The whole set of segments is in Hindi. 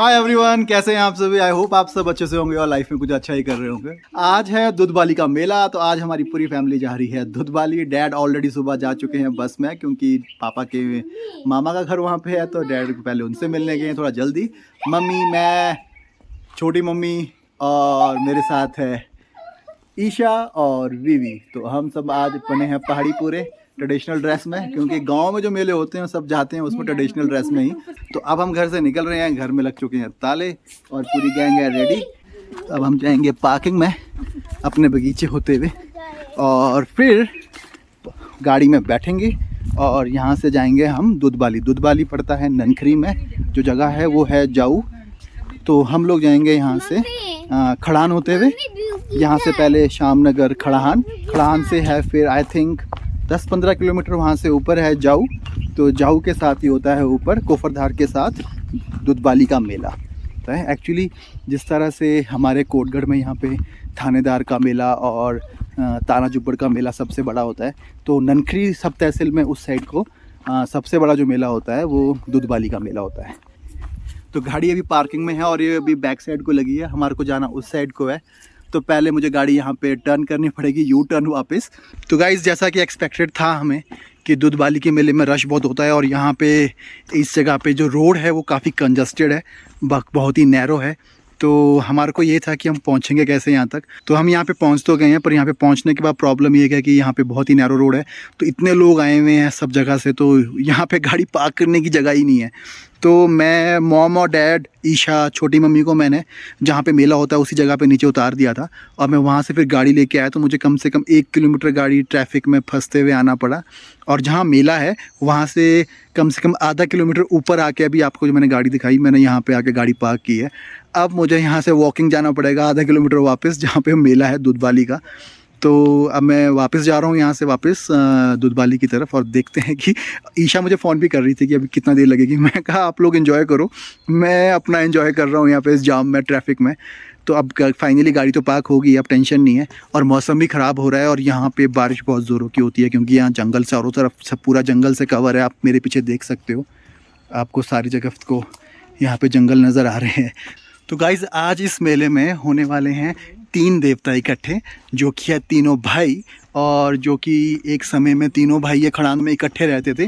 हाय एवरीवन, कैसे हैं आप सभी। आई होप आप सब अच्छे से होंगे और लाइफ में कुछ अच्छा ही कर रहे होंगे। आज है दुधबाली का मेला, तो आज हमारी पूरी फैमिली जा रही है दुधबाली। डैड ऑलरेडी सुबह जा चुके हैं बस में, क्योंकि पापा के मामा का घर वहाँ पे है, तो डैड पहले उनसे मिलने गए हैं थोड़ा जल्दी। मम्मी, मैं, छोटी मम्मी और मेरे साथ है ईशा और वीवी। तो हम सब आज बने हैं पहाड़ी पूरे ट्रेडिशनल ड्रेस में, क्योंकि गांव में जो मेले होते हैं सब जाते हैं उसमें ट्रेडिशनल ड्रेस में ही। तो अब हम घर से निकल रहे हैं, घर में लग चुके हैं ताले और पूरी गैंग है रेडी। अब हम जाएंगे पार्किंग में अपने बगीचे होते हुए और फिर गाड़ी में बैठेंगे और यहाँ से जाएंगे हम दुधबाली। दुधबाली पड़ता है ननखरी में, जो जगह है वो है जाऊ। तो हम लोग जाएंगे यहाँ से खड़ान होते हुए, यहाँ से पहले शामनगर खड़ान, खड़ान से है फिर आई थिंक 10-15 किलोमीटर वहाँ से ऊपर है जाऊ। तो जाऊ के साथ ही होता है ऊपर कोफरधार के साथ दुधबाली का मेला। तो है एक्चुअली जिस तरह से हमारे कोटगढ़ में यहाँ पे थानेदार का मेला और ताना जुब्बड़ का मेला सबसे बड़ा होता है, तो ननखरी सब तहसील में उस साइड को सबसे बड़ा जो मेला होता है वो दुधबाली का मेला होता है। तो गाड़ी अभी पार्किंग में है और ये अभी बैक साइड को लगी है, हमारे को जाना उस साइड को है। तो पहले मुझे गाड़ी यहाँ पे टर्न करनी पड़ेगी, यू टर्न वापस। तो गाइस, जैसा कि एक्सपेक्टेड था हमें कि दुधबाली के मेले में रश बहुत होता है और यहाँ पे इस जगह पे जो रोड है वो काफ़ी कंजस्टेड है, बहुत ही नैरो है। तो हमारे को ये था कि हम पहुँचेंगे कैसे यहाँ तक। तो हम यहाँ पे पहुँच तो गए हैं, पर यहाँ पे पहुँचने के बाद प्रॉब्लम ये है कि यहाँ पे बहुत ही नैरो रोड है। तो इतने लोग आए हुए हैं सब जगह से, तो यहाँ पे गाड़ी पार्क करने की जगह ही नहीं है। तो मैं, मॉम और डैड, ईशा, छोटी मम्मी को मैंने जहाँ पे मेला होता है उसी जगह पे नीचे उतार दिया था और मैं वहाँ से फिर गाड़ी लेके आया। तो मुझे कम से कम 1 किलोमीटर गाड़ी ट्रैफिक में फंसते हुए आना पड़ा। और जहाँ मेला है वहाँ से कम आधा किलोमीटर ऊपर आके अभी आपको जो मैंने गाड़ी दिखाई, मैंने यहाँ पे आके गाड़ी पार्क की है। अब मुझे यहाँ से वॉकिंग जाना पड़ेगा आधा किलोमीटर वापस, जहाँ पे मेला है दुधबाली का। तो अब मैं वापस जा रहा हूँ यहाँ से वापस दुधबाली की तरफ और देखते हैं कि ईशा मुझे फ़ोन भी कर रही थी कि अभी कितना देर लगेगी। मैं कहा आप लोग एंजॉय करो, मैं अपना एंजॉय कर रहा हूँ यहाँ पे इस जाम में, ट्रैफिक में। तो अब फाइनली गाड़ी तो पार्क होगी, अब टेंशन नहीं है। और मौसम भी ख़राब हो रहा है और यहाँ पे बारिश बहुत ज़ोरों की होती है, क्योंकि यहाँ जंगल चारों तरफ सब पूरा जंगल से कवर है। आप मेरे पीछे देख सकते हो, आपको सारी जगह को यहाँ पे जंगल नज़र आ रहे हैं। तो गाइज़, आज इस मेले में होने वाले हैं 3 देवता इकट्ठे, जो कि है तीनों भाई, और जो कि एक समय में तीनों भाई ये खड़ान में इकट्ठे रहते थे।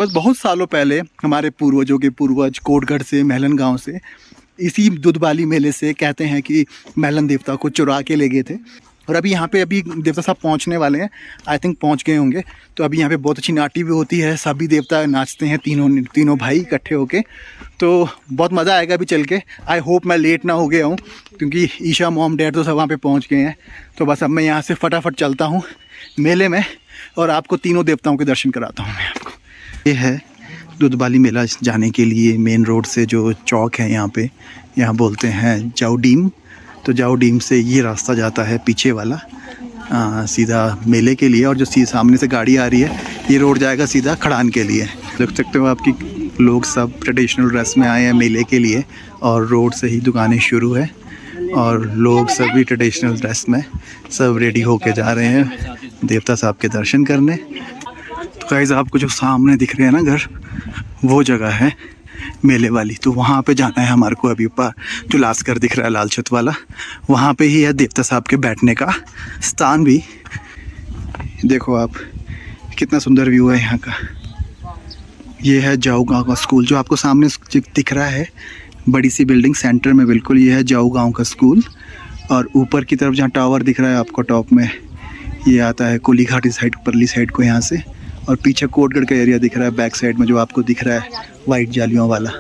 बस बहुत सालों पहले हमारे पूर्वजों के पूर्वज कोटगढ़ से, महलन गांव से, इसी दुधबाली मेले से कहते हैं कि महलन देवता को चुरा के ले गए थे। और अभी यहाँ पे देवता साहब पहुँचने वाले हैं, आई थिंक पहुँच गए होंगे। तो अभी यहाँ पे बहुत अच्छी नाटी भी होती है, सभी देवता नाचते हैं, तीनों भाई इकट्ठे होके। तो बहुत मज़ा आएगा अभी चल के। आई होप मैं लेट ना हो गया हूँ, क्योंकि ईशा, मॉम, डैड तो सब वहाँ पे पहुँच गए हैं। तो बस अब मैं यहाँ से फटाफट चलता हूँ मेले में और आपको तीनों देवताओं के दर्शन कराता हूँ मैं आपको। ये है दुधबाली मेला जाने के लिए मेन रोड से जो चौक है यहाँ बोलते हैं जाऊडीम। तो जाऊडीम से ये रास्ता जाता है पीछे वाला सीधा मेले के लिए, और जो सामने से गाड़ी आ रही है ये रोड जाएगा सीधा खड़ान के लिए। देख सकते हो आपकी लोग सब ट्रेडिशनल ड्रेस में आए हैं मेले के लिए, और रोड से ही दुकानें शुरू है और लोग सभी ट्रेडिशनल ड्रेस में सब रेडी होके जा रहे हैं देवता साहब के दर्शन करने। तो गाइस, आपको जो सामने दिख रहे हैं ना घर, वो जगह है मेले वाली। तो वहाँ पे जाना है हमारे को। अभी ऊपर जो लास्कर दिख रहा है लाल छत वाला, वहाँ पे ही है देवता साहब के बैठने का स्थान भी। देखो आप, कितना सुंदर व्यू है यहाँ का। ये है जाऊ गांव का स्कूल, जो आपको सामने दिख रहा है, बड़ी सी बिल्डिंग सेंटर में बिल्कुल, ये है जाऊ गांव का स्कूल। और ऊपर की तरफ जहाँ टावर दिख रहा है आपको टॉप में, ये आता है कोली घाटी साइड, परली साइड को यहाँ से। और पीछे कोटगढ़ का एरिया दिख रहा है बैक साइड में, जो आपको दिख रहा है वाइट जालियों वाला।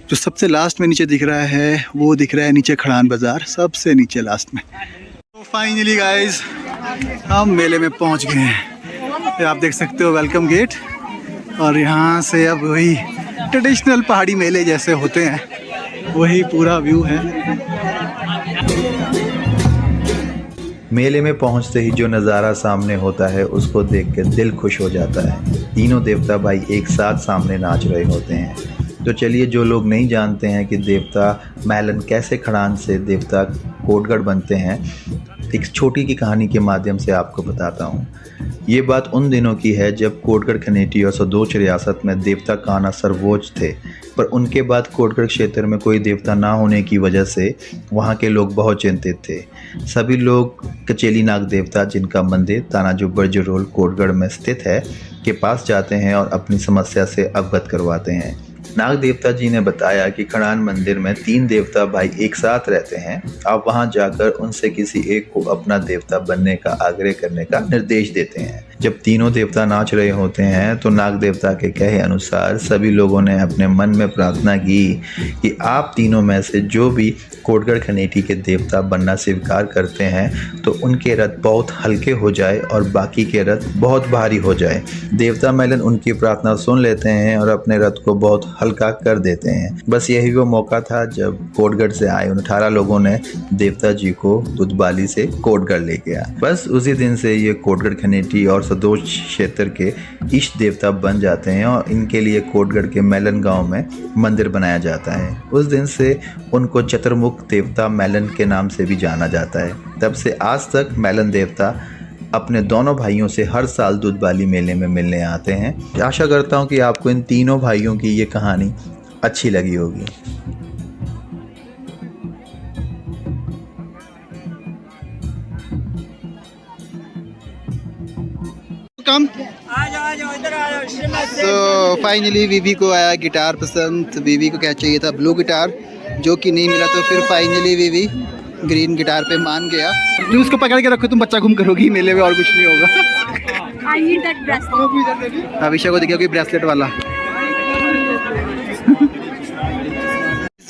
जो सबसे लास्ट में नीचे दिख रहा है वो दिख रहा है नीचे खड़ान बाज़ार, सबसे नीचे लास्ट में। तो फाइनली गाइस, हम मेले में पहुंच गए हैं। ये आप देख सकते हो वेलकम गेट, और यहाँ से अब वही ट्रेडिशनल पहाड़ी मेले जैसे होते हैं वही पूरा व्यू है। मेले में पहुंचते ही जो नज़ारा सामने होता है उसको देख के दिल खुश हो जाता है। तीनों देवता भाई एक साथ सामने नाच रहे होते हैं। तो चलिए, जो लोग नहीं जानते हैं कि देवता महलन कैसे खड़ान से देवता कोटगढ़ बनते हैं, एक छोटी की कहानी के माध्यम से आपको बताता हूँ। ये बात उन दिनों की है जब कोटगढ़ खनेटी और सदोच रियासत में देवता कान्हा सर्वोच्च थे, पर उनके बाद कोटगढ़ क्षेत्र में कोई देवता ना होने की वजह से वहाँ के लोग बहुत चिंतित थे। सभी लोग कचेली नाग देवता, जिनका मंदिर तानाजू बर्जरोल कोटगढ़ में स्थित है, के पास जाते हैं और अपनी समस्या से अवगत करवाते हैं। नाग देवता जी ने बताया कि खड़ान मंदिर में 3 देवता भाई एक साथ रहते हैं। आप वहां जाकर उनसे किसी एक को अपना देवता बनने का आग्रह करने का निर्देश देते हैं। जब तीनों देवता नाच रहे होते हैं तो नाग देवता के कहे अनुसार सभी लोगों ने अपने मन में प्रार्थना की कि आप तीनों में से जो भी कोटगढ़ खनेटी के देवता बनना स्वीकार करते हैं तो उनके रथ बहुत हल्के हो जाए और बाकी के रथ बहुत भारी हो जाए। देवता मेलन उनकी प्रार्थना सुन लेते हैं और अपने रथ को बहुत हल्का कर देते हैं। बस यही वो मौका था जब कोटगढ़ से आए उन 18 लोगों ने देवता जी को दुधबाली से कोटगढ़ ले गया। बस उसी दिन से ये कोटगढ़ खनेटी और सदोच क्षेत्र के इष्ट देवता बन जाते हैं और इनके लिए कोटगढ़ के मेलन गांव में मंदिर बनाया जाता है। उस दिन से उनको चतुर्मुख देवता मेलन के नाम से भी जाना जाता है। तब से आज तक मेलन देवता अपने दोनों भाइयों से हर साल दुधबाली मेले में मिलने आते हैं। आशा करता हूँ कि आपको इन तीनों भाइयों की ये कहानी अच्छी लगी होगी। कम तो फाइनली बीवी को आया गिटार पसंद। बीवी को क्या चाहिए था, ब्लू गिटार, जो कि नहीं मिला तो फिर फाइनली बीवी ग्रीन गिटार पे मान गया। तुम उसको पकड़ के रखो, तुम बच्चा घूम करोगी मेले में और कुछ नहीं होगा। I need that bracelet. अभिषेक को दिखेगा ब्रेसलेट वाला।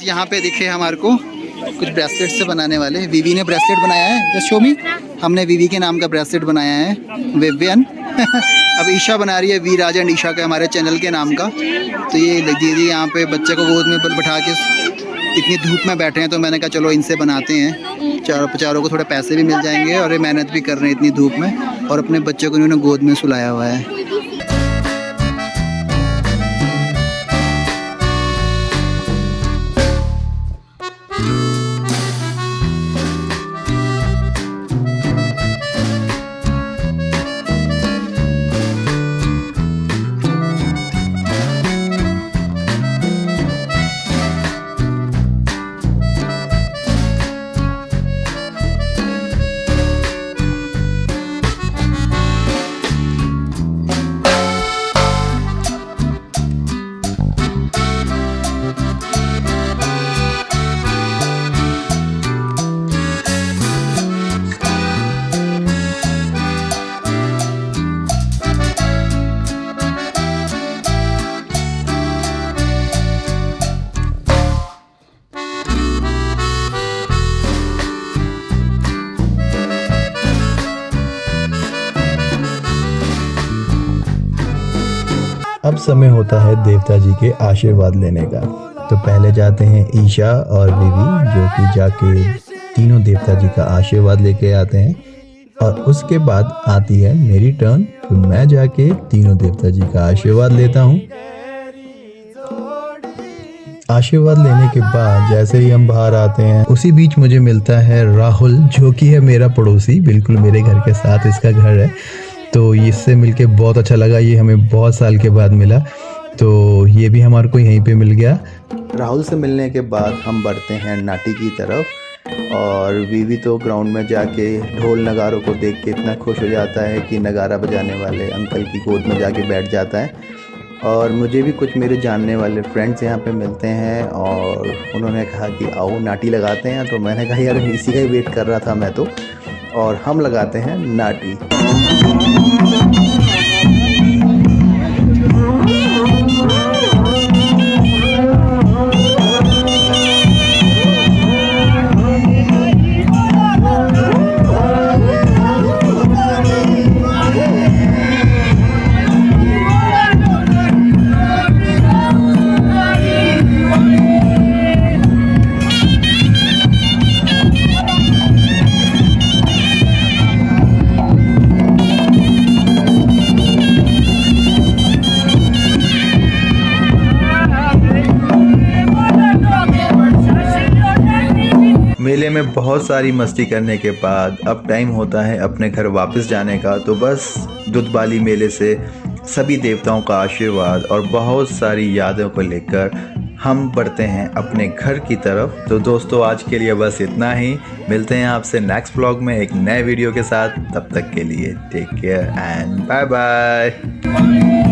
यहाँ पे दिखे हमारे को कुछ ब्रेसलेट से बनाने वाले। विवी ने ब्रेसलेट बनाया है, जस्ट शो मी। हमने विवी के नाम का ब्रेसलेट बनाया है, विवियन। अब ईशा बना रही है वी राज एंड ईशा का, हमारे चैनल के नाम का। तो ये दीदी यहाँ पे बच्चे को गोद में बैठा के इतनी धूप में बैठे हैं तो मैंने कहा चलो इनसे बनाते हैं। चारों को थोड़े पैसे भी मिल जाएंगे और ये मेहनत भी कर रहे हैं इतनी धूप में, और अपने बच्चे को इन्होंने गोद में सुलाया हुआ है। अब समय होता है देवता जी के आशीर्वाद लेने का। तो पहले जाते हैं ईशा और विवी, जो कि जाके तीनों देवता जी का आशीर्वाद लेके आते हैं, और उसके बाद आती है मेरी टर्न। तो मैं जाके तीनों देवता जी का आशीर्वाद लेता हूँ। आशीर्वाद लेने के बाद जैसे ही हम बाहर आते हैं, उसी बीच मुझे मिलता है राहुल, जो कि है मेरा पड़ोसी, बिल्कुल मेरे घर के साथ इसका घर है। तो इससे मिलके बहुत अच्छा लगा, ये हमें बहुत साल के बाद मिला, तो ये भी हमारे को यहीं पे मिल गया। राहुल से मिलने के बाद हम बढ़ते हैं नाटी की तरफ, और वीवी तो ग्राउंड में जाके ढोल नगारों को देख के इतना खुश हो जाता है कि नगारा बजाने वाले अंकल की गोद में जाके बैठ जाता है। और मुझे भी कुछ मेरे जानने वाले फ्रेंड्स यहाँ पे मिलते हैं और उन्होंने कहा कि आओ नाटी लगाते हैं। तो मैंने कहा यार इसी का ही वेट कर रहा था मैं तो, और हम लगाते हैं नाटी। मेले में बहुत सारी मस्ती करने के बाद अब टाइम होता है अपने घर वापस जाने का। तो बस दुधबाली मेले से सभी देवताओं का आशीर्वाद और बहुत सारी यादों को लेकर हम बढ़ते हैं अपने घर की तरफ। तो दोस्तों आज के लिए बस इतना ही। मिलते हैं आपसे नेक्स्ट व्लॉग में एक नए वीडियो के साथ। तब तक के लिए take care and bye bye.